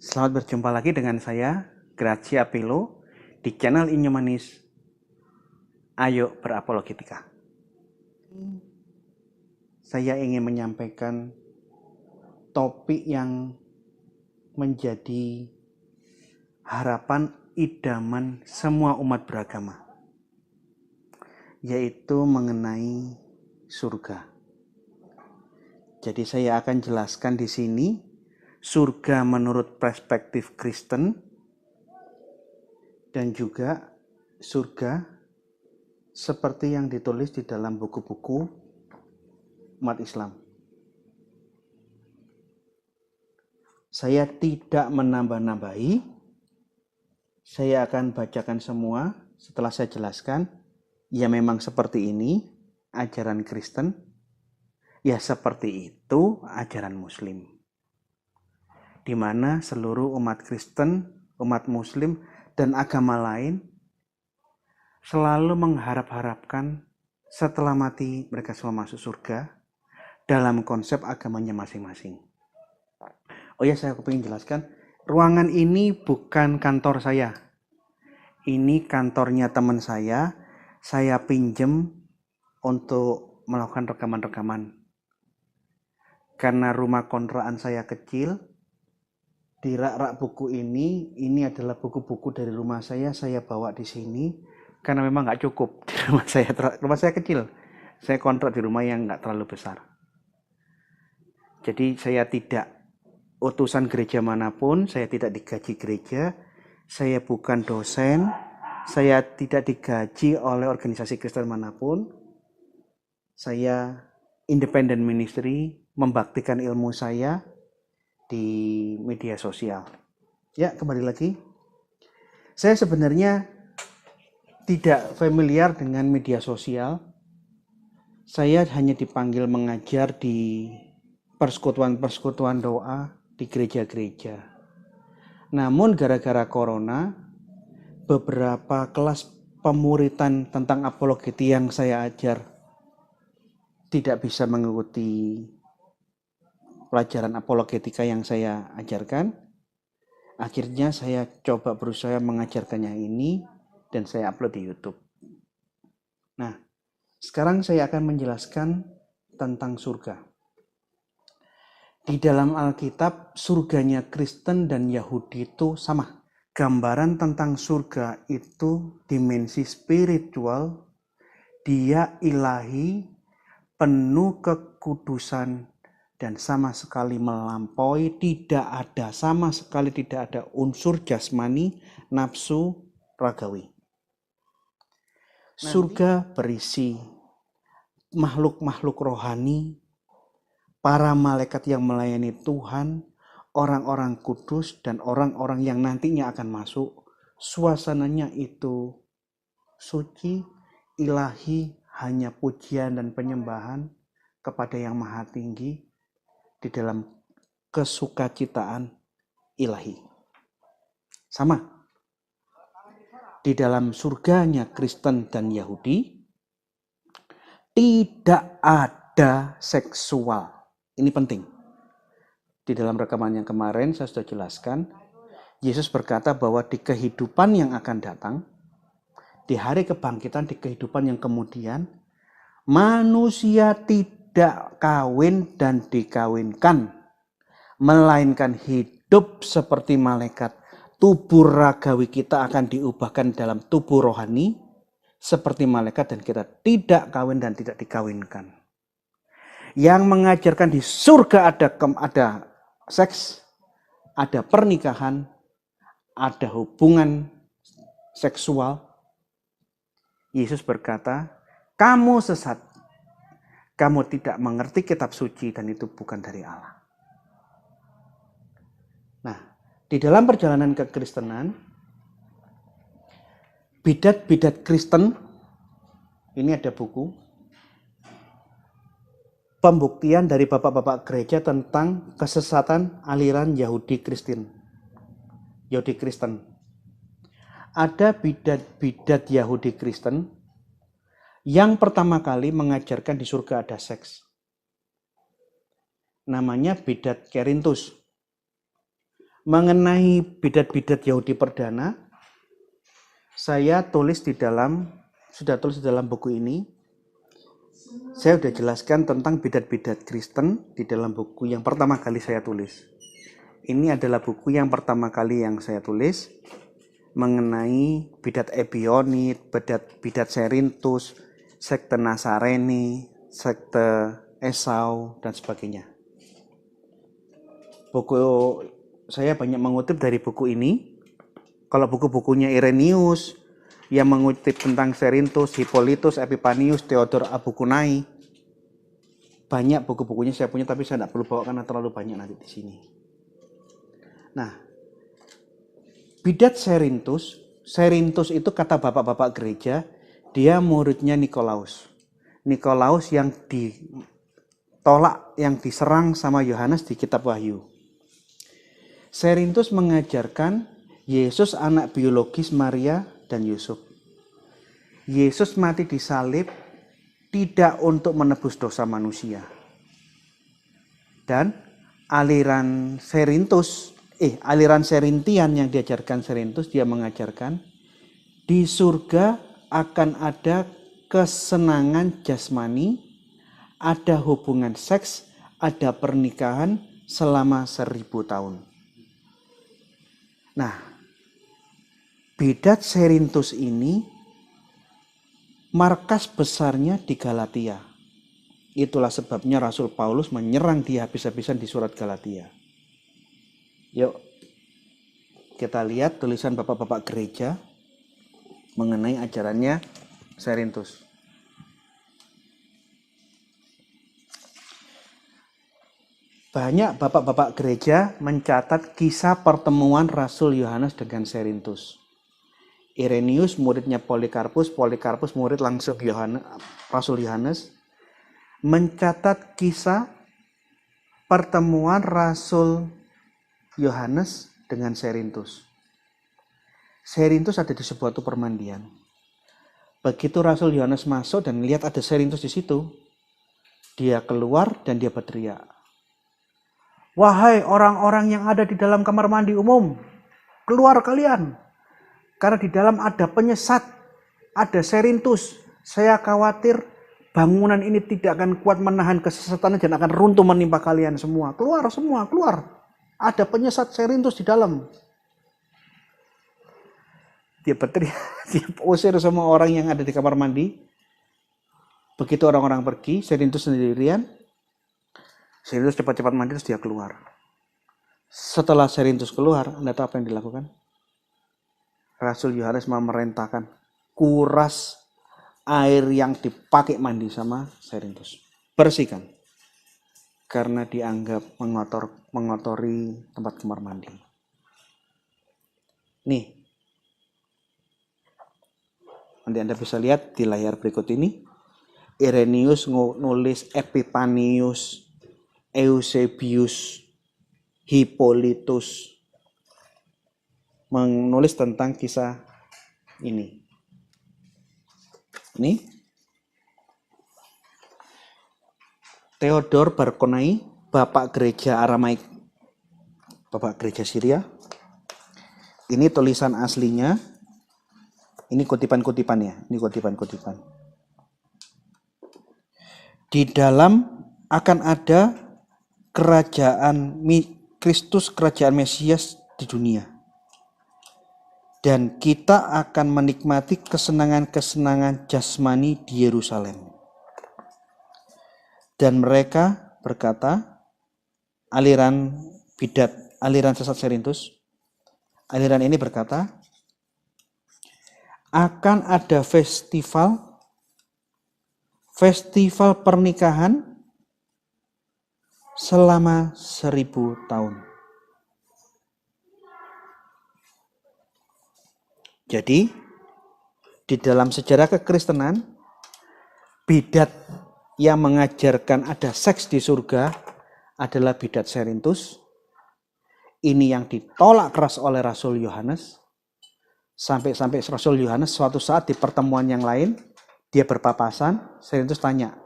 Selamat berjumpa lagi dengan saya, Gracia Pilo, di channel Inyo Manis. Ayo berapologetika. Saya ingin menyampaikan topik yang menjadi harapan idaman semua umat beragama, yaitu mengenai surga. Jadi saya akan jelaskan di sini surga menurut perspektif Kristen dan juga surga seperti yang ditulis di dalam buku-buku umat Islam. Saya tidak menambah-nambahi, saya akan bacakan semua. Setelah saya jelaskan, ya memang seperti ini ajaran Kristen, ya seperti itu ajaran Muslim, di mana seluruh umat Kristen, umat Muslim, dan agama lain selalu mengharap-harapkan setelah mati mereka semua masuk surga dalam konsep agamanya masing-masing. Oh ya, saya ingin jelaskan, ruangan ini bukan kantor saya. Ini kantornya teman saya pinjem untuk melakukan rekaman-rekaman. Karena rumah kontrakan saya kecil, di rak-rak buku ini adalah buku-buku dari rumah saya bawa di sini, karena memang nggak cukup di rumah saya kecil. Saya kontrak di rumah yang nggak terlalu besar. Jadi saya tidak utusan gereja manapun, saya tidak digaji gereja, saya bukan dosen, saya tidak digaji oleh organisasi Kristen manapun. Saya independent ministry, membaktikan ilmu saya di media sosial. Ya, kembali lagi. Saya sebenarnya tidak familiar dengan media sosial. Saya hanya dipanggil mengajar di persekutuan-persekutuan doa di gereja-gereja. Namun gara-gara corona, beberapa kelas pemuritan tentang apologeti yang saya ajar tidak bisa mengikuti pelajaran apologetika yang saya ajarkan. Akhirnya saya coba berusaha mengajarkannya ini dan saya upload di YouTube. Nah, sekarang saya akan menjelaskan tentang surga. Di dalam Alkitab, surganya Kristen dan Yahudi itu sama. Gambaran tentang surga itu dimensi spiritual, dia ilahi, penuh kekudusan, dan sama sekali melampaui, sama sekali tidak ada unsur jasmani, nafsu, ragawi. Surga berisi makhluk-makhluk rohani, para malaikat yang melayani Tuhan, orang-orang kudus, dan orang-orang yang nantinya akan masuk. Suasananya itu suci, ilahi, hanya pujian dan penyembahan kepada yang maha tinggi di dalam kesukacitaan ilahi. Sama. Di dalam surganya Kristen dan Yahudi, tidak ada seksual. Ini penting. Di dalam rekaman yang kemarin saya sudah jelaskan, Yesus berkata bahwa di kehidupan yang akan datang, di hari kebangkitan, di kehidupan yang kemudian, manusia tidak kawin dan dikawinkan, melainkan hidup seperti malaikat. Tubuh ragawi kita akan diubahkan dalam tubuh rohani seperti malaikat, dan kita tidak kawin dan tidak dikawinkan. Yang mengajarkan di surga ada seks, ada pernikahan, ada hubungan seksual. Yesus berkata, kamu sesat, kamu tidak mengerti kitab suci dan itu bukan dari Allah. Nah, di dalam perjalanan kekristenan, bidat-bidat Kristen, ini ada buku, pembuktian dari bapak-bapak gereja tentang kesesatan aliran Yahudi Kristen. Ada bidat-bidat Yahudi Kristen yang pertama kali mengajarkan di surga ada seks. Namanya bidat Kerintus. Mengenai bidat-bidat Yahudi perdana, saya sudah tulis di dalam buku ini. Saya sudah jelaskan tentang bidat-bidat Kristen di dalam buku yang pertama kali saya tulis. Ini adalah buku yang pertama kali yang saya tulis mengenai bidat Ebionit, bidat Serintus, sekte Nasareni, sekte Esau, dan sebagainya. Buku saya banyak mengutip dari buku ini. Kalau buku-bukunya Irenaeus yang mengutip tentang Serintus, Hippolytus, Epipanius, Theodor Abukunai, banyak buku-bukunya saya punya, tapi saya tidak perlu bawa karena terlalu banyak nanti di sini. Nah, bidat Serintus itu kata bapak-bapak gereja, dia muridnya Nikolaus. Nikolaus yang ditolak, yang diserang sama Yohanes di kitab Wahyu. Serintus mengajarkan Yesus anak biologis Maria dan Yusuf. Yesus mati disalib tidak untuk menebus dosa manusia. Dan aliran Serintian yang diajarkan Serintus, dia mengajarkan di surga akan ada kesenangan jasmani, ada hubungan seks, ada pernikahan selama 1000 tahun. Nah, bidat Serintus ini markas besarnya di Galatia. Itulah sebabnya Rasul Paulus menyerang dia habis-habisan di surat Galatia. Yuk, kita lihat tulisan bapak-bapak gereja mengenai ajarannya Serintus. Banyak bapak-bapak gereja mencatat kisah pertemuan Rasul Yohanes dengan Serintus. Irenaeus muridnya Polikarpus murid langsung Rasul Yohanes, mencatat kisah pertemuan Rasul Yohanes dengan Serintus. Serintus ada di sebuah permandian. Begitu Rasul Yohanes masuk dan lihat ada Serintus di situ, dia keluar dan dia berteriak, "Wahai orang-orang yang ada di dalam kamar mandi umum, keluar kalian. Karena di dalam ada penyesat, ada Serintus. Saya khawatir bangunan ini tidak akan kuat menahan kesesatan dan akan runtuh menimpa kalian semua. Keluar semua, keluar. Ada penyesat Serintus di dalam." Dia berteriak, dia usir semua orang yang ada di kamar mandi. Begitu orang-orang pergi, Serintus sendirian. Serintus cepat-cepat mandi terus dia keluar. Setelah Serintus keluar, Anda tahu apa yang dilakukan? Rasul Yohanes memerintahkan kuras air yang dipakai mandi sama Serintus. Bersihkan. Karena dianggap mengotori tempat kamar mandi. Nih. Nanti Anda bisa lihat di layar berikut ini. Irenaeus nulis Epipanius, Eusebius, Hippolytus menulis tentang kisah ini. Ini Theodor Barkonai, bapak gereja Aramaik, bapak gereja Syria. Ini tulisan aslinya. Ini kutipan-kutipannya. Ini kutipan-kutipan. Di dalam akan ada kerajaan Kristus, kerajaan Mesias di dunia. Dan kita akan menikmati kesenangan-kesenangan jasmani di Yerusalem. Dan mereka berkata, aliran sesat Serintus, aliran ini berkata, akan ada festival pernikahan selama 1000 tahun. Jadi, di dalam sejarah kekristenan, bidat yang mengajarkan ada seks di surga adalah bidat Serintus. Ini yang ditolak keras oleh Rasul Yohanes. Sampai Rasul Yohanes suatu saat di pertemuan yang lain, dia berpapasan, Serintus tanya,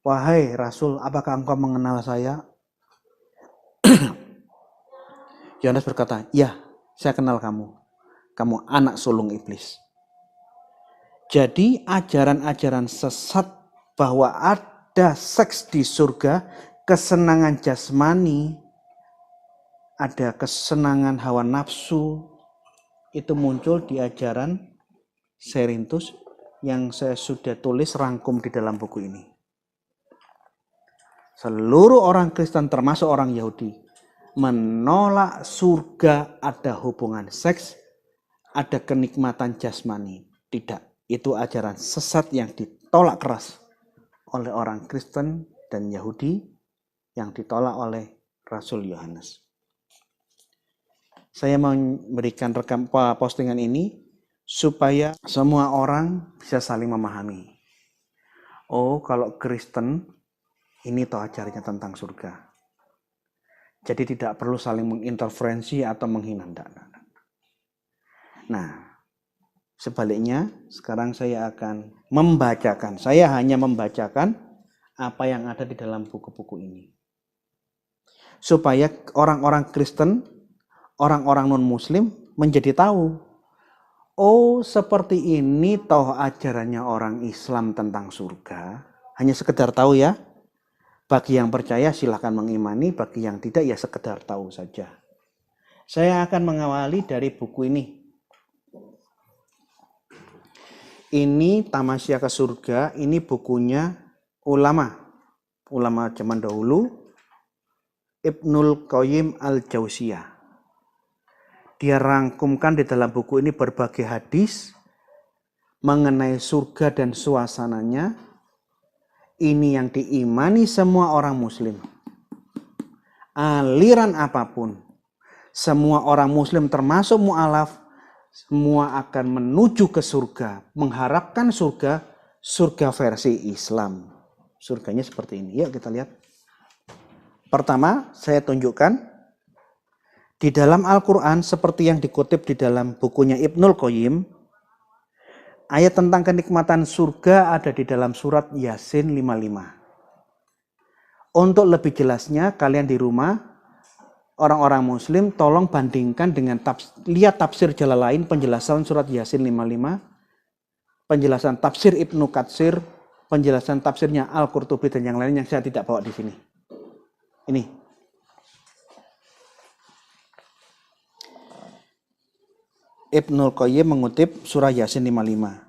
"Wahai Rasul, apakah engkau mengenal saya?" Yohanes berkata, "Ya, saya kenal kamu. Kamu anak sulung iblis." Jadi ajaran-ajaran sesat bahwa ada seks di surga, kesenangan jasmani, ada kesenangan hawa nafsu, itu muncul di ajaran Cerinthus yang saya sudah tulis rangkum di dalam buku ini. Seluruh orang Kristen termasuk orang Yahudi menolak surga ada hubungan seks, ada kenikmatan jasmani. Tidak, itu ajaran sesat yang ditolak keras oleh orang Kristen dan Yahudi, yang ditolak oleh Rasul Yohanes. Saya memberikan postingan ini supaya semua orang bisa saling memahami. Oh, kalau Kristen ini toh ajarannya tentang surga. Jadi tidak perlu saling menginterferensi atau menghina. Nah, sebaliknya sekarang saya akan membacakan. Saya hanya membacakan apa yang ada di dalam buku-buku ini. Supaya orang-orang Kristen, orang-orang non-Muslim menjadi tahu. Oh, seperti ini toh ajarannya orang Islam tentang surga. Hanya sekedar tahu ya. Bagi yang percaya silahkan mengimani, bagi yang tidak ya sekedar tahu saja. Saya akan mengawali dari buku ini. Ini Tamasya ke Surga, ini bukunya ulama zaman dahulu, Ibnul Qayyim Al-Jauziyah. Dia rangkumkan di dalam buku ini berbagai hadis mengenai surga dan suasananya. Ini yang diimani semua orang Muslim. Aliran apapun, semua orang Muslim termasuk mu'alaf, semua akan menuju ke surga, mengharapkan surga versi Islam. Surganya seperti ini. Yuk kita lihat. Pertama, saya tunjukkan di dalam Al-Quran seperti yang dikutip di dalam bukunya Ibnul Qayyim. Ayat tentang kenikmatan surga ada di dalam surat Yasin 55. Untuk lebih jelasnya, kalian di rumah, orang-orang Muslim, tolong bandingkan dengan lihat tafsir Jalalain, penjelasan surat Yasin 55, penjelasan tafsir Ibnu Katsir, penjelasan tafsirnya Al-Qurtubi dan yang lain yang saya tidak bawa di sini. Ini. Ibnul Qayyim mengutip surah Yasin 55.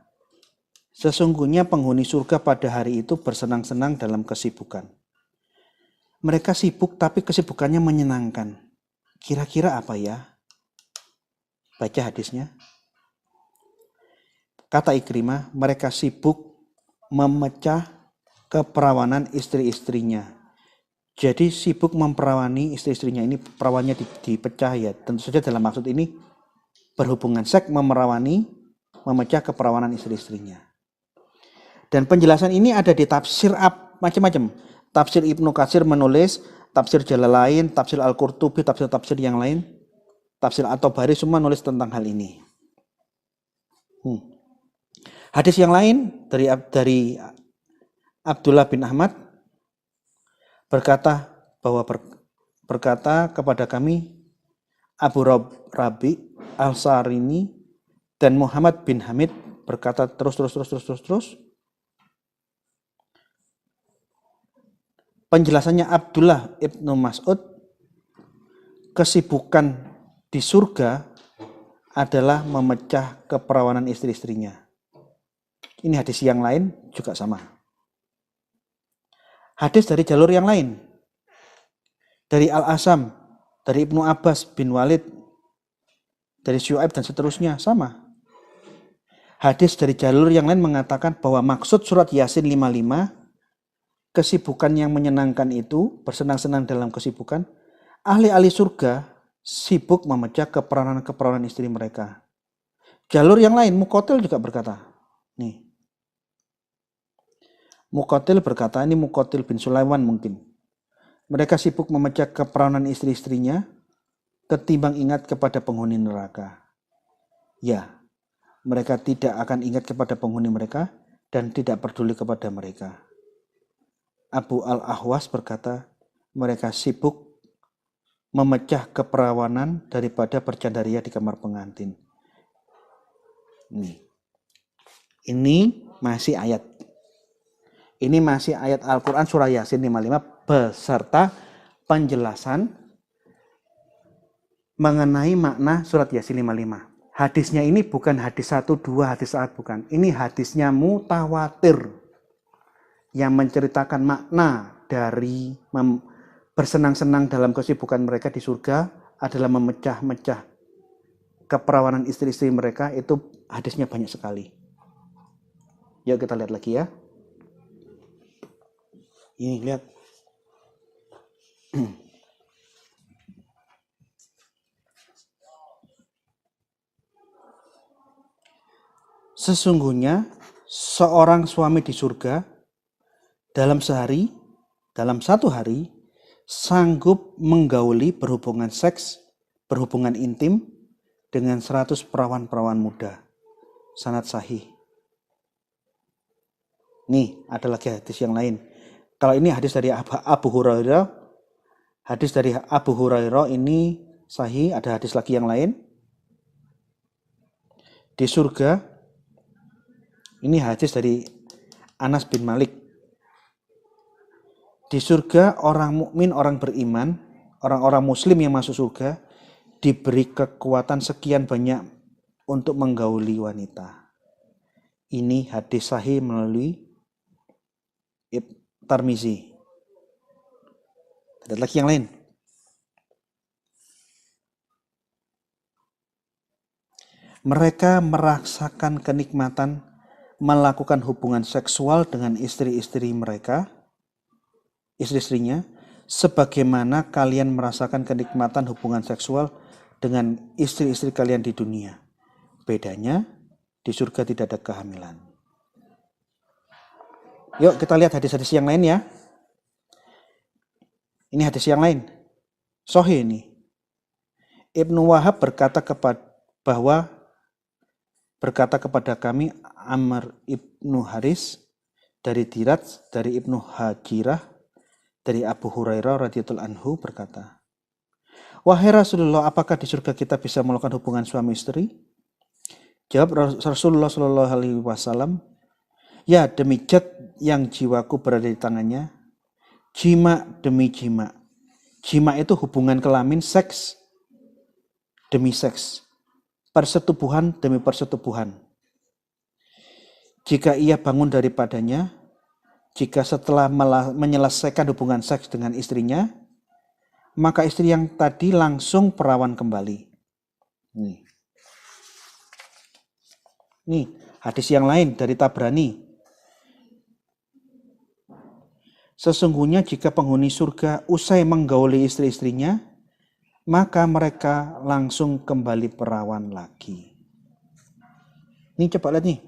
Sesungguhnya penghuni surga pada hari itu bersenang-senang dalam kesibukan. Mereka sibuk tapi kesibukannya menyenangkan. Kira-kira apa ya? Baca hadisnya. Kata Ikrimah, mereka sibuk memecah keperawanan istri-istrinya. Jadi sibuk memperawani istri-istrinya, ini perawannya dipecah ya. Tentu saja dalam maksud ini berhubungan seks, memerawani, memecah keperawanan istri-istrinya. Dan penjelasan ini ada di tafsir macam-macam. Tafsir Ibnu Katsir menulis, tafsir Jalalain, tafsir Al-Qurtubi, tafsir-tafsir yang lain, tafsir At-Tabari semua nulis tentang hal ini. Hadis yang lain dari Abdullah bin Ahmad berkata kepada kami Abu Rabi Al-Sarini dan Muhammad bin Hamid berkata terus. Penjelasannya Abdullah ibnu Mas'ud, kesibukan di surga adalah memecah keperawanan istri-istrinya. Ini hadis yang lain juga sama. Hadis dari jalur yang lain. Dari Al-Asam, dari Ibnu Abbas bin Walid, dari Syu'aib dan seterusnya sama. Hadis dari jalur yang lain mengatakan bahwa maksud surat Yasin 55, kesibukan yang menyenangkan itu, bersenang-senang dalam kesibukan, ahli-ahli surga sibuk memecah keperawanan istri mereka. Jalur yang lain, Muqatil juga berkata, nih, Muqatil berkata, ini Muqatil bin Sulaiman mungkin, mereka sibuk memecah keperawanan istri-istrinya ketimbang ingat kepada penghuni neraka. Ya, mereka tidak akan ingat kepada penghuni mereka dan tidak peduli kepada mereka. Abu Al-Ahwas berkata, mereka sibuk memecah keperawanan daripada bercandaria di kamar pengantin. Ini masih ayat. Ini masih ayat Al-Quran surah Yasin 55 beserta penjelasan mengenai makna surat Yasin 55. Hadisnya ini bukan hadis 1, 2, hadis saat bukan. Ini hadisnya mutawatir yang menceritakan makna dari bersenang-senang dalam kesibukan mereka di surga adalah memecah-mecah keperawanan istri-istri mereka. Itu hadisnya banyak sekali. Yuk kita lihat lagi ya. Ini lihat. Sesungguhnya seorang suami di surga dalam satu hari sanggup menggauli berhubungan seks, berhubungan intim dengan 100 perawan-perawan muda. Sanad sahih. Nih, ada lagi hadis yang lain. Kalau ini hadis dari Abu Hurairah. Hadis dari Abu Hurairah ini sahih, ada hadis lagi yang lain. Di surga, ini hadis dari Anas bin Malik. Di surga orang mukmin, orang beriman, orang-orang muslim yang masuk surga diberi kekuatan sekian banyak untuk menggauli wanita. Ini hadis sahih melalui Tirmizi. Ada lagi yang lain. Mereka merasakan kenikmatan melakukan hubungan seksual dengan istri-istri mereka, istri-istrinya, sebagaimana kalian merasakan kenikmatan hubungan seksual dengan istri-istri kalian di dunia. Bedanya, di surga tidak ada kehamilan. Yuk kita lihat hadis-hadis yang lain ya. Ini hadis yang lain. Sahih ini. Ibnu Wahab berkata kepada kami Amr ibnu Haris dari Dirat, dari Ibnu Hajirah, dari Abu Hurairah radhiyallahu anhu berkata, wahai Rasulullah, apakah di surga kita bisa melakukan hubungan suami istri? Jawab Rasulullah Shallallahu Alaihi Wasallam, ya demi zat yang jiwaku berada di tangannya, jima demi jima. Jima itu hubungan kelamin, seks demi seks, persetubuhan demi persetubuhan. Jika ia bangun daripadanya, jika setelah menyelesaikan hubungan seks dengan istrinya, maka istri yang tadi langsung perawan kembali. Nih, hadis yang lain dari Tabrani. Sesungguhnya jika penghuni surga usai menggauli istri-istrinya, maka mereka langsung kembali perawan lagi. Ini coba lihat nih.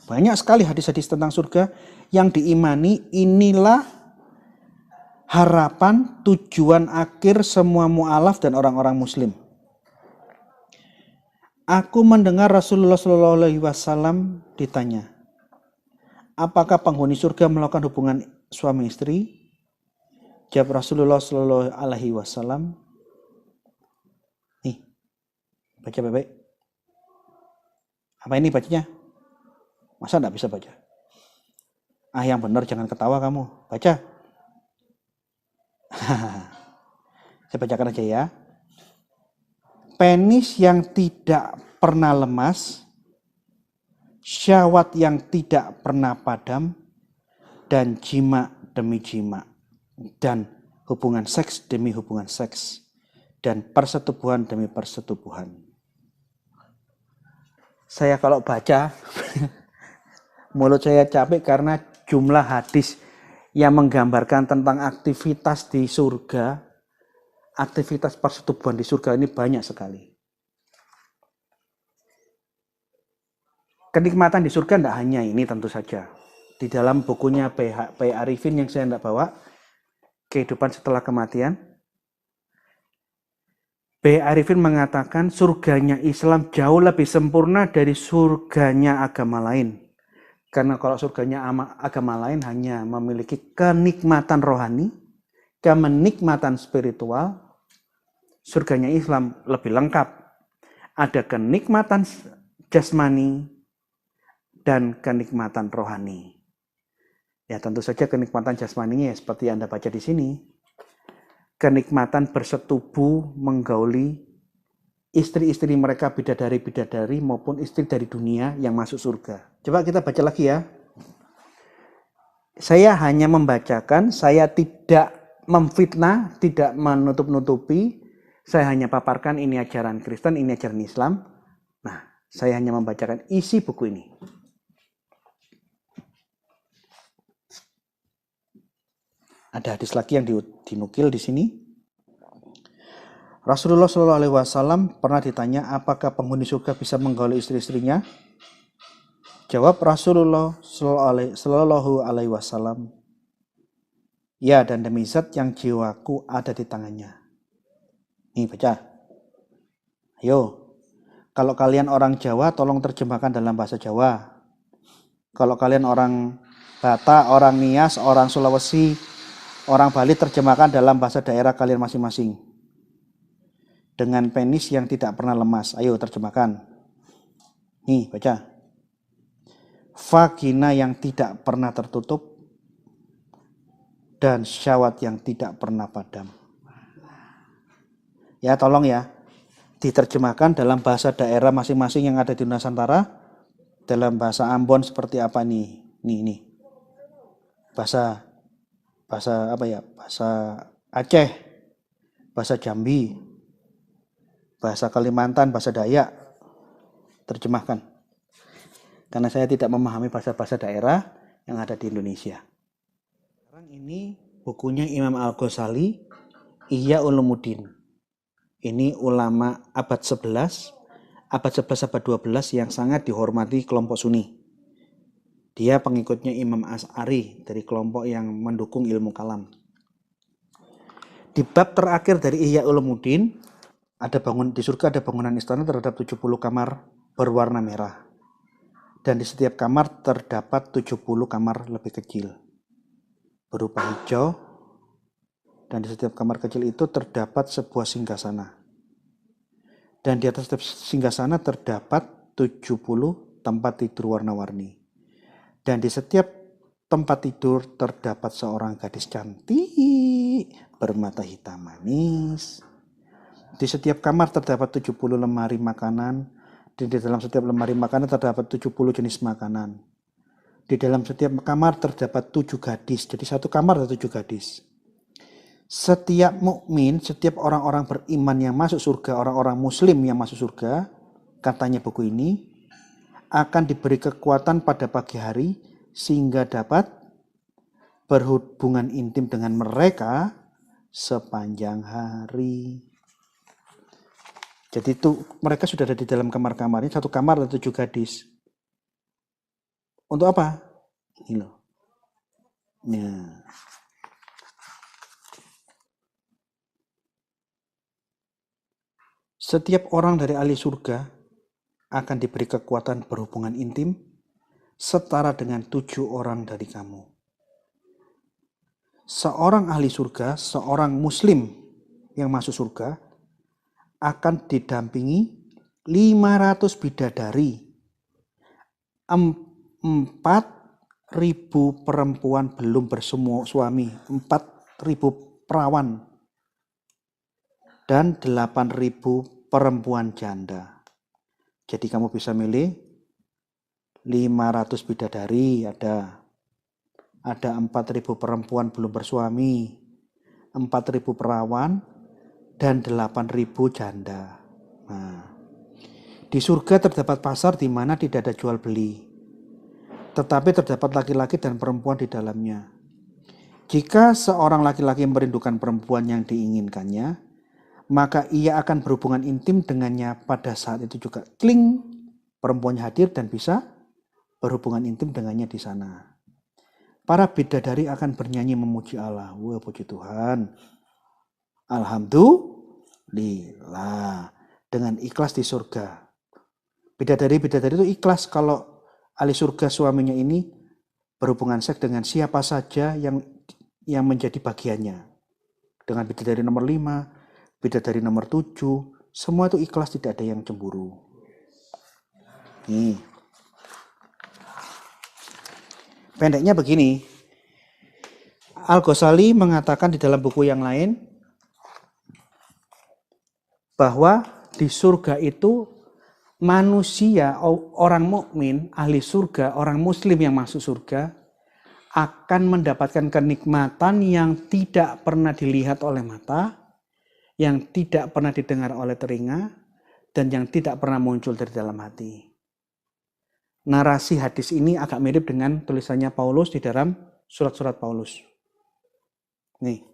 Banyak sekali hadis-hadis tentang surga yang diimani. Inilah harapan tujuan akhir semua mu'alaf dan orang-orang muslim. Aku mendengar Rasulullah SAW ditanya, apakah penghuni surga melakukan hubungan suami istri? Jawab Rasulullah SAW, nih, baca baik-baik. Apa ini bacanya? Masa enggak bisa baca? Yang benar, jangan ketawa kamu. Baca. Saya bacakan aja ya. Penis yang tidak pernah lemas, syahwat yang tidak pernah padam, dan jima demi jima, dan hubungan seks demi hubungan seks, dan persetubuhan demi persetubuhan. Saya kalau baca, mulut saya capek karena jumlah hadis yang menggambarkan tentang aktivitas di surga, aktivitas persetubuhan di surga ini banyak sekali. Kenikmatan di surga tidak hanya ini tentu saja. Di dalam bukunya P. Arifin yang saya tidak bawa, Kehidupan Setelah Kematian, P. Arifin mengatakan surganya Islam jauh lebih sempurna dari surganya agama lain. Karena kalau surganya agama lain hanya memiliki kenikmatan rohani, kenikmatan spiritual, surganya Islam lebih lengkap. Ada kenikmatan jasmani dan kenikmatan rohani. Ya tentu saja kenikmatan jasmaninya ya seperti Anda baca di sini. Kenikmatan bersetubuh menggauli istri-istri mereka bidadari-bidadari maupun istri dari dunia yang masuk surga. Coba kita baca lagi ya. Saya hanya membacakan, saya tidak memfitnah, tidak menutup-nutupi. Saya hanya paparkan ini ajaran Kristen, ini ajaran Islam. Nah, saya hanya membacakan isi buku ini. Ada hadis lagi yang dinukil di sini. Rasulullah SAW pernah ditanya apakah penghuni surga bisa menggauli istri-istrinya. Jawab Rasulullah SAW, ya, dan demi zat yang jiwaku ada di tangannya. Nih baca. Ayo. Kalau kalian orang Jawa, tolong terjemahkan dalam bahasa Jawa. Kalau kalian orang Batak, orang Nias, orang Sulawesi, orang Bali, terjemahkan dalam bahasa daerah kalian masing-masing. Dengan penis yang tidak pernah lemas. Ayo terjemahkan. Nih baca. Vagina yang tidak pernah tertutup dan syahwat yang tidak pernah padam. Ya tolong ya, diterjemahkan dalam bahasa daerah masing-masing yang ada di Nusantara. Dalam bahasa Ambon seperti apa nih? Nih. Bahasa apa ya? Bahasa Aceh, bahasa Jambi, bahasa Kalimantan, bahasa Dayak. Terjemahkan. Karena saya tidak memahami bahasa-bahasa daerah yang ada di Indonesia. Sekarang ini bukunya Imam Al-Ghazali, Ihya Ulumuddin. Ini ulama abad 11, abad 12 yang sangat dihormati kelompok Sunni. Dia pengikutnya Imam Asy'ari dari kelompok yang mendukung ilmu kalam. Di bab terakhir dari Ihya Ulumuddin, di surga ada bangunan istana terhadap 70 kamar berwarna merah. Dan di setiap kamar terdapat 70 kamar lebih kecil berupa hijau, dan di setiap kamar kecil itu terdapat sebuah singgasana. Dan di atas setiap singgasana terdapat 70 tempat tidur warna-warni. Dan di setiap tempat tidur terdapat seorang gadis cantik bermata hitam manis. Di setiap kamar terdapat 70 lemari makanan. Di dalam setiap lemari makanan terdapat 70 jenis makanan. Di dalam setiap kamar terdapat 7 gadis. Jadi satu kamar ada 7 gadis. Setiap mukmin, setiap orang-orang beriman yang masuk surga, orang-orang muslim yang masuk surga, katanya buku ini, akan diberi kekuatan pada pagi hari sehingga dapat berhubungan intim dengan mereka sepanjang hari. Jadi itu mereka sudah ada di dalam kamar-kamarnya, satu kamar ada 7 gadis. Untuk apa? Ini loh. Nah. Setiap orang dari ahli surga akan diberi kekuatan berhubungan intim setara dengan 7 orang dari kamu. Seorang ahli surga, seorang muslim yang masuk surga akan didampingi 500 bidadari, 4.000 perempuan belum bersuami, 4.000 perawan, dan 8.000 perempuan janda. Jadi kamu bisa milih 500 bidadari, ada 4.000 perempuan belum bersuami, 4.000 perawan, dan 8.000 janda. Nah, di surga terdapat pasar di mana tidak ada jual beli, tetapi terdapat laki-laki dan perempuan di dalamnya. Jika seorang laki-laki merindukan perempuan yang diinginkannya, maka ia akan berhubungan intim dengannya pada saat itu juga. Kling, perempuannya hadir dan bisa berhubungan intim dengannya di sana. Para bidadari akan bernyanyi memuji Allah. Wah, puji Tuhan. Alhamdulillah. Dengan ikhlas di surga. Bidadari-bidadari itu ikhlas kalau ahli surga suaminya ini berhubungan seks dengan siapa saja yang menjadi bagiannya. Dengan bidadari nomor 5, bidadari nomor 7, semua itu ikhlas, tidak ada yang cemburu. Nih. Pendeknya begini, Al-Ghazali mengatakan di dalam buku yang lain bahwa di surga itu manusia, orang mukmin, ahli surga, orang muslim yang masuk surga akan mendapatkan kenikmatan yang tidak pernah dilihat oleh mata, yang tidak pernah didengar oleh telinga, dan yang tidak pernah muncul dari dalam hati. Narasi hadis ini agak mirip dengan tulisannya Paulus di dalam surat-surat Paulus. Nih,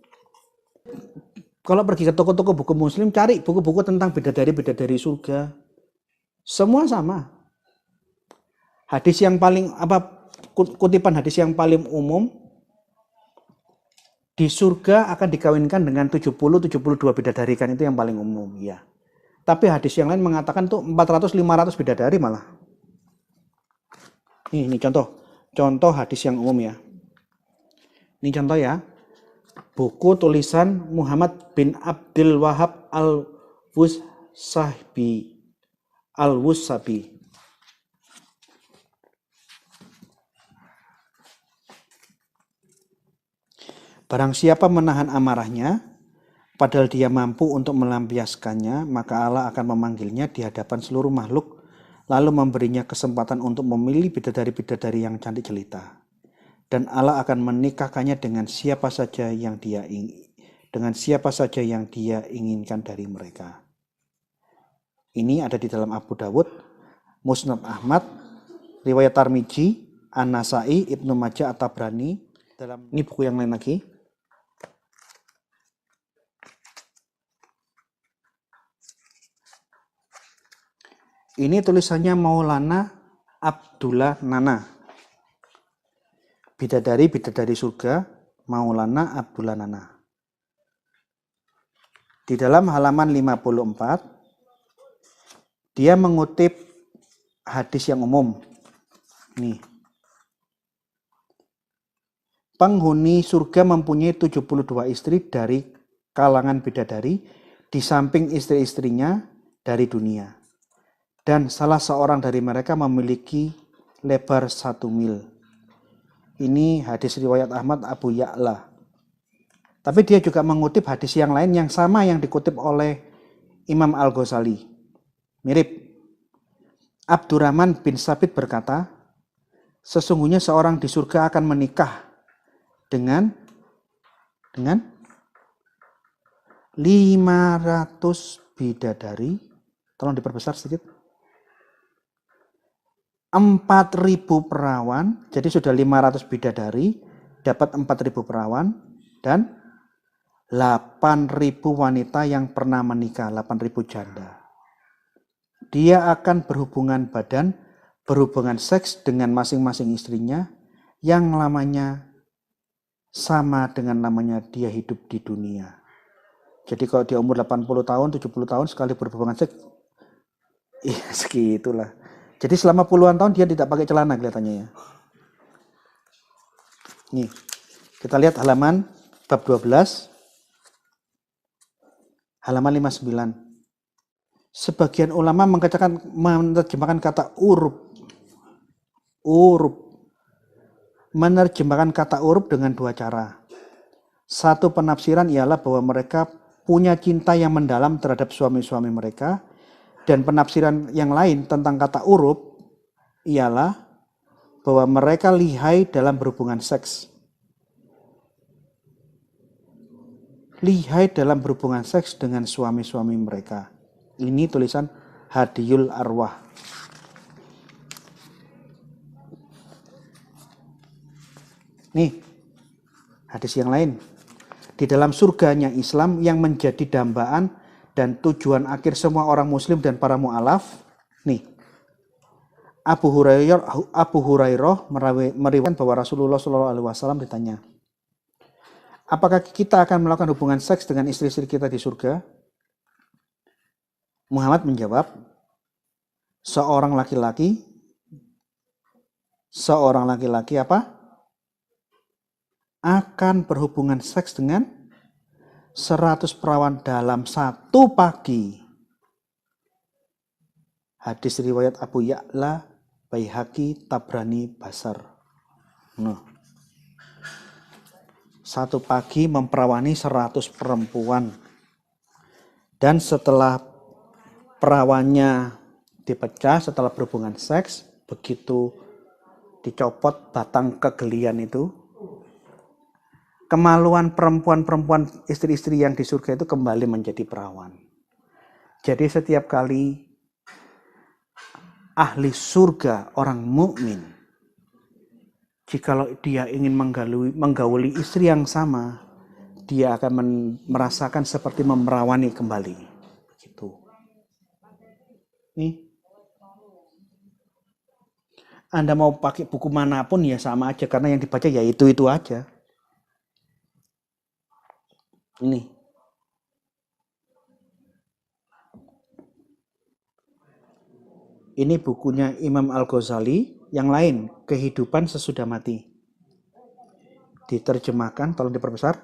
kalau pergi ke toko-toko buku muslim, cari buku-buku tentang bidadari-bidadari surga. Semua sama. Hadis yang paling kutipan hadis yang paling umum, di surga akan dikawinkan dengan 70-72 bidadari, kan itu yang paling umum, ya. Tapi hadis yang lain mengatakan tuh 400-500 bidadari malah. Ini contoh hadis yang umum ya. Ini contoh ya. Buku tulisan Muhammad bin Abdul Wahab Al-Wusabi. Barang siapa menahan amarahnya, padahal dia mampu untuk melampiaskannya, maka Allah akan memanggilnya di hadapan seluruh makhluk, lalu memberinya kesempatan untuk memilih bidadari-bidadari yang cantik jelita. Dan Allah akan menikahkannya dengan siapa saja yang dia inginkan dari mereka. Ini ada di dalam Abu Dawud, Musnad Ahmad, riwayat Tirmidzi, An-Nasai, Ibnu Majah, At-Tabrani. Ini buku yang lain lagi. Ini tulisannya Maulana Abdullah Nana. Bidadari surga, Maulana Abdullah Nana. Di dalam halaman 54, dia mengutip hadis yang umum. Nih. Penghuni surga mempunyai 72 istri dari kalangan bidadari, di samping istri-istrinya dari dunia. Dan salah seorang dari mereka memiliki lebar 1 mil. Ini hadis riwayat Ahmad Abu Ya'la. Tapi dia juga mengutip hadis yang lain yang sama yang dikutip oleh Imam Al-Ghazali. Mirip. Abdurrahman bin Sabit berkata, sesungguhnya seorang di surga akan menikah dengan 500 bidadari. Tolong diperbesar sedikit. 4.000 perawan, jadi sudah 500 bidadari, dapat 4.000 perawan, dan 8.000 wanita yang pernah menikah, 8.000 janda. Dia akan berhubungan seks dengan masing-masing istrinya, yang lamanya sama dengan namanya dia hidup di dunia. Jadi kalau dia umur 80 tahun, 70 tahun, sekali berhubungan seks, iya segitulah. Jadi selama puluhan tahun dia tidak pakai celana kelihatannya ya. Nih, kita lihat halaman bab 12, halaman 59. Sebagian ulama menerjemahkan kata urub. Menerjemahkan kata urub dengan 2 cara. Satu penafsiran ialah bahwa mereka punya cinta yang mendalam terhadap suami-suami mereka. Dan penafsiran yang lain tentang kata urub ialah bahwa mereka lihai dalam berhubungan seks. Lihai dalam berhubungan seks dengan suami-suami mereka. Ini tulisan Hadiyul Arwah. Nih, hadis yang lain. Di dalam surganya Islam yang menjadi dambaan dan tujuan akhir semua orang muslim dan para mu'alaf. Nih, Abu Hurairah meriwayatkan bahwa Rasulullah SAW ditanya, apakah kita akan melakukan hubungan seks dengan istri-istri kita di surga? Muhammad menjawab, seorang laki-laki apa? Akan berhubungan seks dengan 100 perawan dalam satu pagi. Hadis riwayat Abu Ya'la, Baihaqi, Tabrani, Basar. Nah, satu pagi memperawani 100 perempuan. Dan setelah perawannya dipecah, setelah berhubungan seks, begitu dicopot batang kegelian itu, kemaluan perempuan-perempuan istri-istri yang di surga itu kembali menjadi perawan. Jadi setiap kali ahli surga, orang mukmin, jikalau dia ingin menggauli istri yang sama, dia akan merasakan seperti memerawani kembali. Gitu. Nih, Anda mau pakai buku manapun ya sama aja, karena yang dibaca ya itu aja. Ini bukunya Imam Al-Ghazali, yang lain, Kehidupan Sesudah Mati. Diterjemahkan, tolong diperbesar.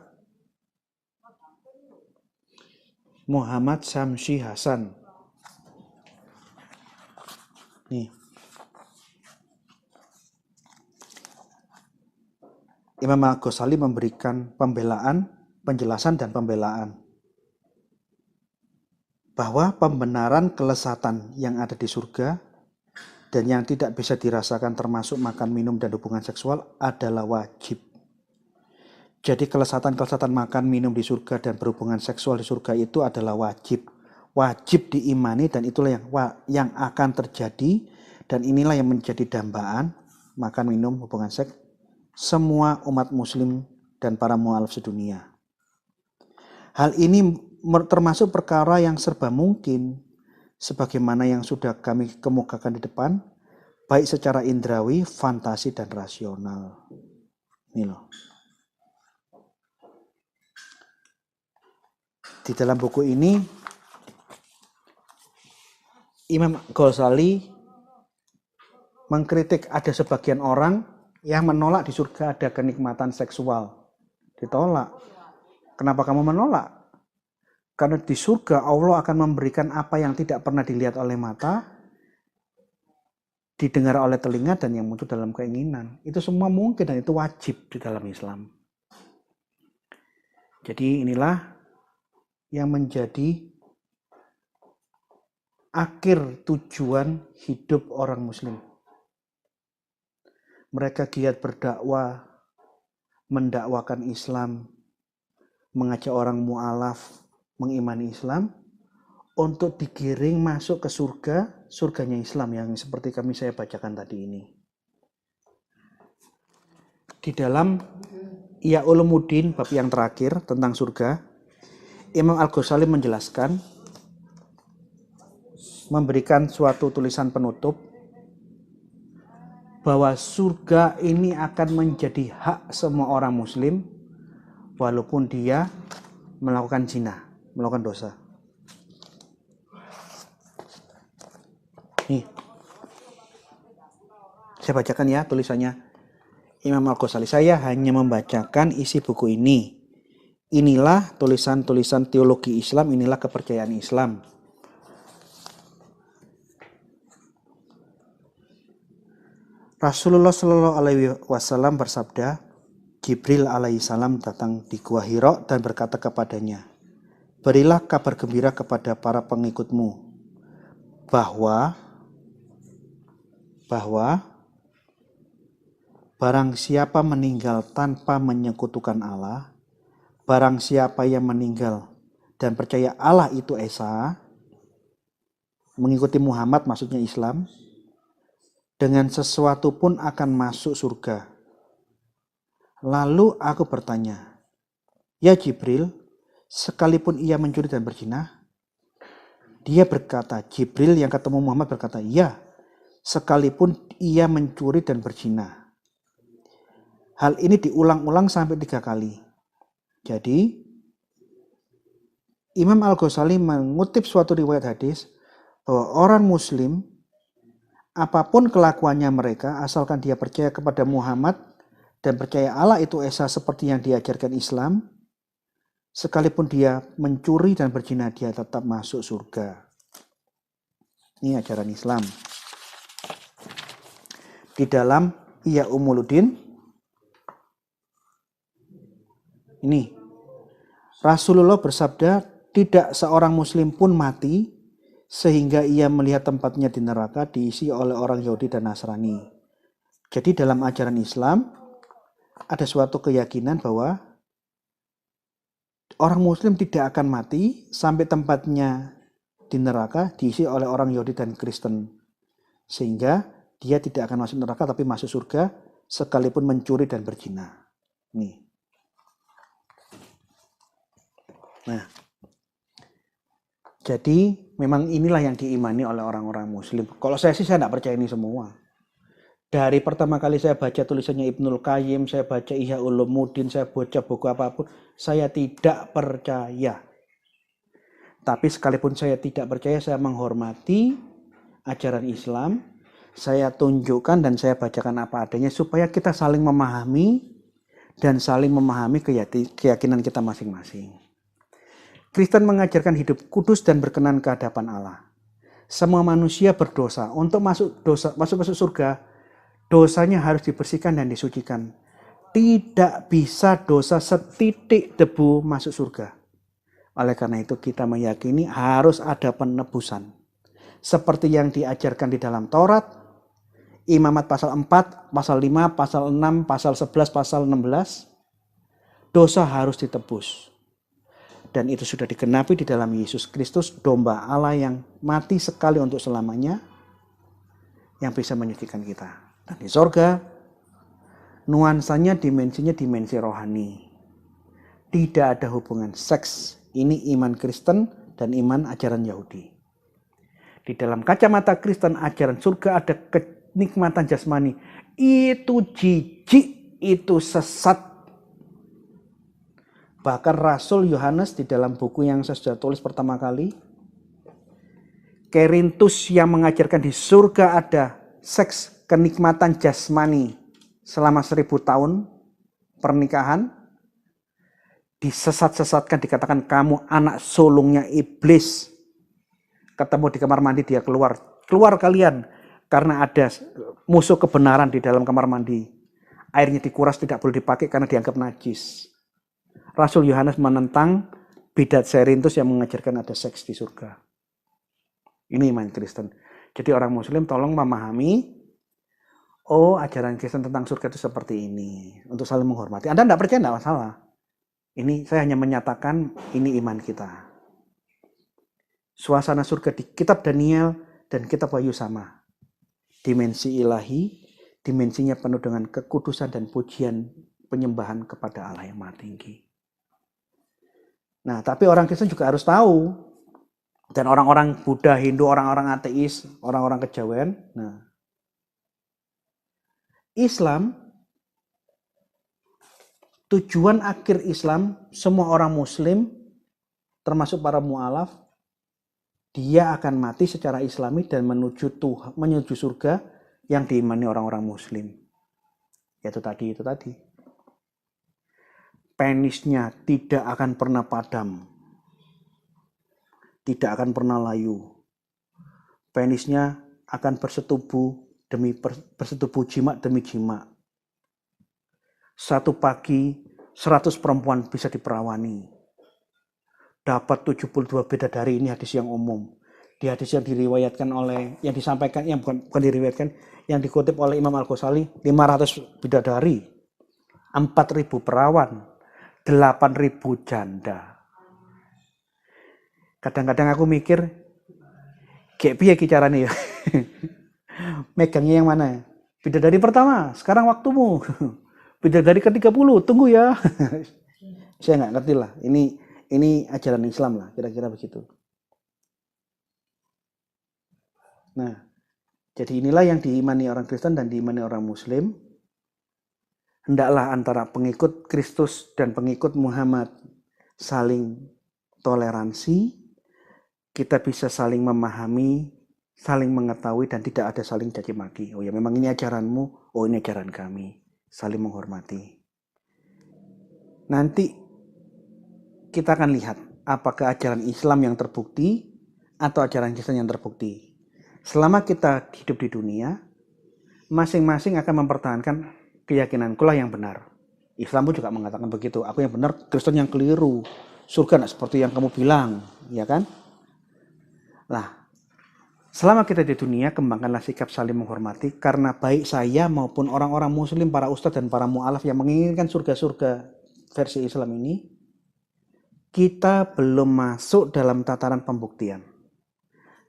Muhammad Syamsi Hasan. Nih. Imam Al-Ghazali memberikan penjelasan dan pembelaan bahwa pembenaran kelezatan yang ada di surga dan yang tidak bisa dirasakan termasuk makan, minum, dan hubungan seksual adalah wajib. Jadi kelezatan-kelezatan makan, minum di surga dan berhubungan seksual di surga itu adalah wajib. Wajib diimani dan itulah yang akan terjadi, dan inilah yang menjadi dambaan makan, minum, hubungan seks semua umat muslim dan para mu'alaf sedunia. Hal ini termasuk perkara yang serba mungkin, sebagaimana yang sudah kami kemukakan di depan, baik secara indrawi, fantasi, dan rasional. Ini loh. Di dalam buku ini, Imam Ghazali mengkritik ada sebagian orang yang menolak di surga ada kenikmatan seksual. Ditolak. Kenapa kamu menolak? Karena di surga Allah akan memberikan apa yang tidak pernah dilihat oleh mata, didengar oleh telinga, dan yang muncul dalam keinginan. Itu semua mungkin dan itu wajib di dalam Islam. Jadi inilah yang menjadi akhir tujuan hidup orang muslim. Mereka giat berdakwah, mendakwakan Islam, mengajak orang mu'alaf mengimani Islam untuk digiring masuk ke surganya Islam yang seperti saya bacakan tadi ini. Di dalam Ihya Ulumuddin bab yang terakhir tentang surga, Imam Al-Ghazali menjelaskan, memberikan suatu tulisan penutup bahwa surga ini akan menjadi hak semua orang muslim walaupun dia melakukan zina, melakukan dosa. Nih, saya bacakan ya tulisannya Imam Al-Ghazali. Saya hanya membacakan isi buku ini. Inilah tulisan-tulisan teologi Islam, inilah kepercayaan Islam. Rasulullah Shallallahu Alaihi Wasallam bersabda, Jibril alaihissalam datang di Gua Hira dan berkata kepadanya, berilah kabar gembira kepada para pengikutmu bahwa barang siapa meninggal tanpa menyekutukan Allah, barang siapa yang meninggal dan percaya Allah itu Esa, mengikuti Muhammad maksudnya Islam, dengan sesuatu pun akan masuk surga. Lalu aku bertanya, ya Jibril, sekalipun ia mencuri dan berzina? Dia berkata, Jibril yang ketemu Muhammad berkata, ya, sekalipun ia mencuri dan berzina. Hal ini diulang-ulang sampai 3 kali. Jadi, Imam Al-Ghazali mengutip suatu riwayat hadis bahwa orang muslim, apapun kelakuannya mereka, asalkan dia percaya kepada Muhammad dan percaya Allah itu Esa seperti yang diajarkan Islam, sekalipun dia mencuri dan berzina, dia tetap masuk surga. Ini ajaran Islam. Di dalam Ihya Ulumuddin, ini Rasulullah bersabda, tidak seorang muslim pun mati sehingga ia melihat tempatnya di neraka diisi oleh orang Yahudi dan Nasrani. Jadi dalam ajaran Islam ada suatu keyakinan bahwa orang muslim tidak akan mati sampai tempatnya di neraka diisi oleh orang Yahudi dan Kristen. Sehingga dia tidak akan masuk neraka tapi masuk surga sekalipun mencuri dan berzina. Nih. Nah, jadi memang inilah yang diimani oleh orang-orang muslim. Kalau saya sih saya tidak percaya ini semua. Dari pertama kali saya baca tulisannya Ibnul Qayyim, saya baca Ihya Ulumuddin, saya baca buku apapun, saya tidak percaya. Tapi sekalipun saya tidak percaya, saya menghormati ajaran Islam, saya tunjukkan dan saya bacakan apa adanya supaya kita saling memahami dan saling memahami keyakinan kita masing-masing. Kristen mengajarkan hidup kudus dan berkenan ke hadapan Allah. Semua manusia berdosa. Untuk masuk surga, dosanya harus dibersihkan dan disucikan. Tidak bisa dosa setitik debu masuk surga. Oleh karena itu kita meyakini harus ada penebusan. Seperti yang diajarkan di dalam Taurat, Imamat pasal 4, pasal 5, pasal 6, pasal 11, pasal 16, dosa harus ditebus. Dan itu sudah digenapi di dalam Yesus Kristus, domba Allah yang mati sekali untuk selamanya, yang bisa menyucikan kita. Dan di sorga, nuansanya dimensinya dimensi rohani. Tidak ada hubungan seks. Ini iman Kristen dan iman ajaran Yahudi. Di dalam kacamata Kristen, ajaran surga ada kenikmatan jasmani. Itu jijik, itu sesat. Bahkan Rasul Yohanes di dalam buku yang saya sudah tulis pertama kali, Kerintus yang mengajarkan di surga ada seks kenikmatan jasmani selama 1000 tahun pernikahan, disesat-sesatkan, dikatakan kamu anak sulungnya iblis. Ketemu di kamar mandi dia keluar kalian karena ada musuh kebenaran di dalam kamar mandi. Airnya dikuras, tidak boleh dipakai karena dianggap najis. Rasul Yohanes menentang bidat Kerintus yang mengajarkan ada seks di surga. Ini iman Kristen. Jadi orang muslim tolong memahami, oh ajaran Kristen tentang surga itu seperti ini. Untuk saling menghormati. Anda tidak percaya, tidak masalah. Ini saya hanya menyatakan ini iman kita. Suasana surga di kitab Daniel dan kitab Wahyu sama. Dimensi ilahi, dimensinya penuh dengan kekudusan dan pujian penyembahan kepada Allah yang Maha Tinggi. Nah, tapi orang Kristen juga harus tahu, dan orang-orang Buddha, Hindu, orang-orang ateis, orang-orang kejawen. Nah, Islam, tujuan akhir Islam, semua orang Muslim, termasuk para mu'alaf, dia akan mati secara Islami dan menuju Tuhan, menuju surga yang diimani orang-orang Muslim. Itu tadi. Penisnya tidak akan pernah padam. Tidak akan pernah layu. Penisnya akan bersetubuh jima demi jima. Satu pagi 100 perempuan bisa diperawani. Dapat 72 bidadari, ini hadis yang umum. Di hadis yang diriwayatkan oleh, yang disampaikan, yang bukan diriwayatkan, yang dikutip oleh Imam Al-Ghazali, 500 bidadari, 4.000 perawan, 8.000 janda. Kadang-kadang aku mikir, kayak piye ki carane ya? Megangnya yang mana ya? Bidadari pertama, sekarang waktumu. Bidadari ke-30, tunggu ya. Saya nggak ngerti lah. Ini ajaran Islam lah, kira-kira begitu. Nah, jadi inilah yang diimani orang Kristen dan diimani orang Muslim. Hendaklah antara pengikut Kristus dan pengikut Muhammad saling toleransi, kita bisa saling memahami, saling mengetahui, dan tidak ada saling caci maki. Oh ya, memang ini ajaranmu, oh ini ajaran kami. Saling menghormati. Nanti kita akan lihat apakah ajaran Islam yang terbukti atau ajaran Kristen yang terbukti. Selama kita hidup di dunia, masing-masing akan mempertahankan keyakinanku lah yang benar. Islam pun juga mengatakan begitu. Aku yang benar, Kristen yang keliru. Surga tidak seperti yang kamu bilang, ya kan? Nah, selama kita di dunia, kembangkanlah sikap saling menghormati, karena baik saya maupun orang-orang muslim, para ustadz dan para mu'alaf yang menginginkan surga-surga versi Islam ini, kita belum masuk dalam tataran pembuktian.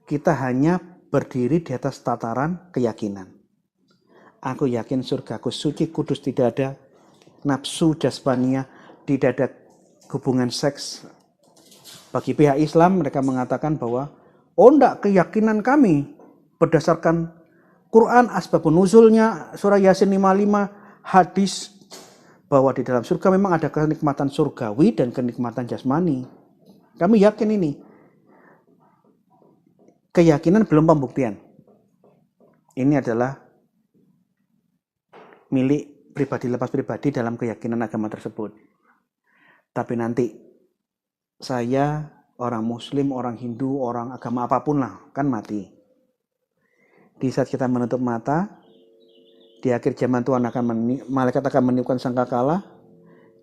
Kita hanya berdiri di atas tataran keyakinan. Aku yakin surgaku suci, kudus, tidak ada nafsu jasmania, tidak ada hubungan seks. Bagi pihak Islam, mereka mengatakan bahwa enggak, keyakinan kami berdasarkan Quran, asbabun nuzulnya, surah Yasin 55, hadis, bahwa di dalam surga memang ada kenikmatan surgawi dan kenikmatan jasmani. Kami yakin ini. Keyakinan belum pembuktian. Ini adalah milik pribadi lepas pribadi dalam keyakinan agama tersebut. Tapi nanti saya, orang muslim, orang Hindu, orang agama apapun lah, kan mati. Di saat kita menutup mata, di akhir zaman Tuhan malaikat akan meniupkan sangkakala.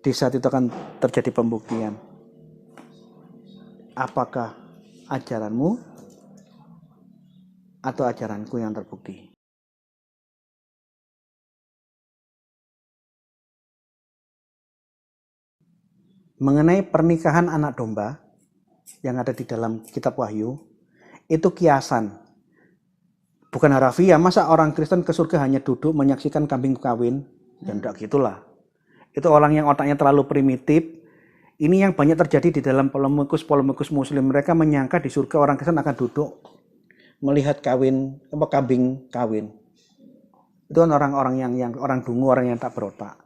Di saat itu akan terjadi pembuktian. Apakah ajaranmu atau ajaranku yang terbukti? Mengenai pernikahan anak domba yang ada di dalam kitab Wahyu, itu kiasan. Bukan harafiah. Masa orang Kristen ke surga hanya duduk menyaksikan kambing kawin? Ya enggak gitulah. Itu orang yang otaknya terlalu primitif. Ini yang banyak terjadi di dalam polemikus muslim. Mereka menyangka di surga orang Kristen akan duduk melihat kambing kawin. Itu kan orang-orang yang orang dungu, orang yang tak berotak.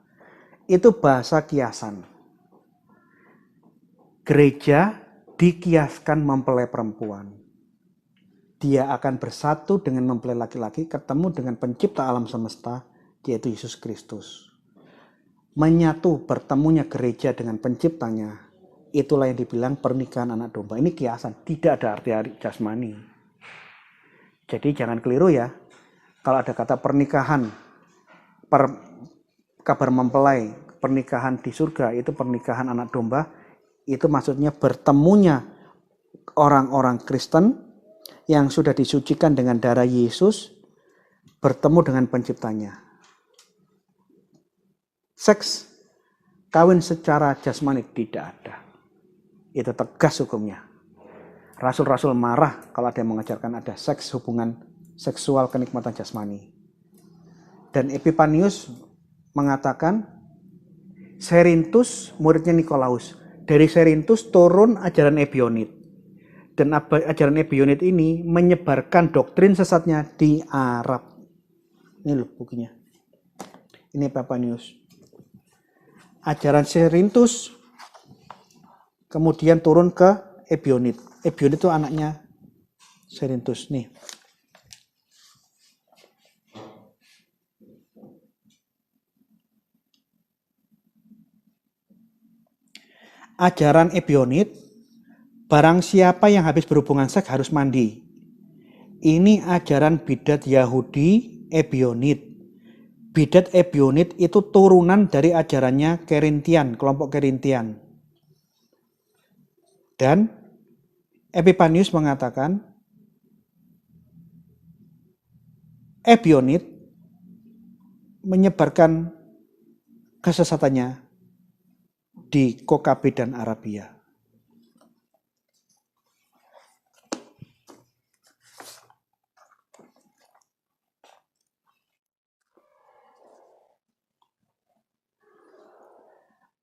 Itu bahasa kiasan. Gereja dikiaskan mempelai perempuan. Dia akan bersatu dengan mempelai laki-laki, ketemu dengan pencipta alam semesta, yaitu Yesus Kristus. Menyatu bertemunya gereja dengan penciptanya, itulah yang dibilang pernikahan anak domba. Ini kiasan, tidak ada arti jasmani. Jadi jangan keliru ya, kalau ada kata pernikahan, kabar mempelai, pernikahan di surga, itu pernikahan anak domba, itu maksudnya bertemunya orang-orang Kristen yang sudah disucikan dengan darah Yesus, bertemu dengan penciptanya. Seks, kawin secara jasmani tidak ada. Itu tegas hukumnya. Rasul-rasul marah kalau ada yang mengajarkan ada seks, hubungan seksual, kenikmatan jasmani. Dan Epipanius mengatakan, Serintus muridnya Nikolaus. Dari Serintus turun ajaran Ebionit. Dan ajaran Ebionit ini menyebarkan doktrin sesatnya di Arab. Ini loh bukunya. Ini Epipanius. Ajaran Serintus kemudian turun ke Ebionit. Ebionit itu anaknya Serintus nih. Ajaran Ebionit, barang siapa yang habis berhubungan seks harus mandi. Ini ajaran bidat Yahudi Ebionit. Bidat Ebionit itu turunan dari ajarannya Kerintian, kelompok Kerintian. Dan Epipanius mengatakan, Ebionit menyebarkan kesesatannya di Kokabe dan Arabia.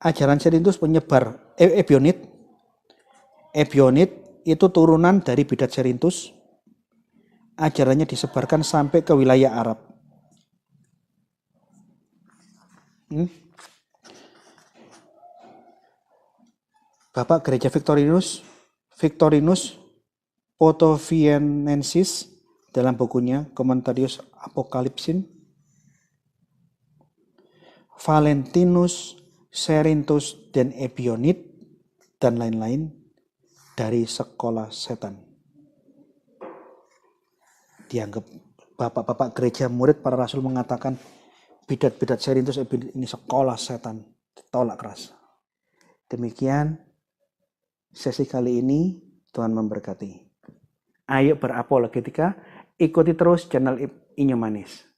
Ajaran Serintus menyebar Ebionit. Ebionit itu turunan dari bidat Serintus. Ajarannya disebarkan sampai ke wilayah Arab. Bapak Gereja Victorinus Potovienensis dalam bukunya Commentarius Apokalipsin, Valentinus Serintus dan Ebionit dan lain-lain dari sekolah setan. Dianggap bapak-bapak gereja, murid para rasul mengatakan bidat-bidat Serintus ini sekolah setan, ditolak keras. Demikian sesi kali ini, Tuhan memberkati. Ayo berapologetika, ikuti terus channel Inyo Manis.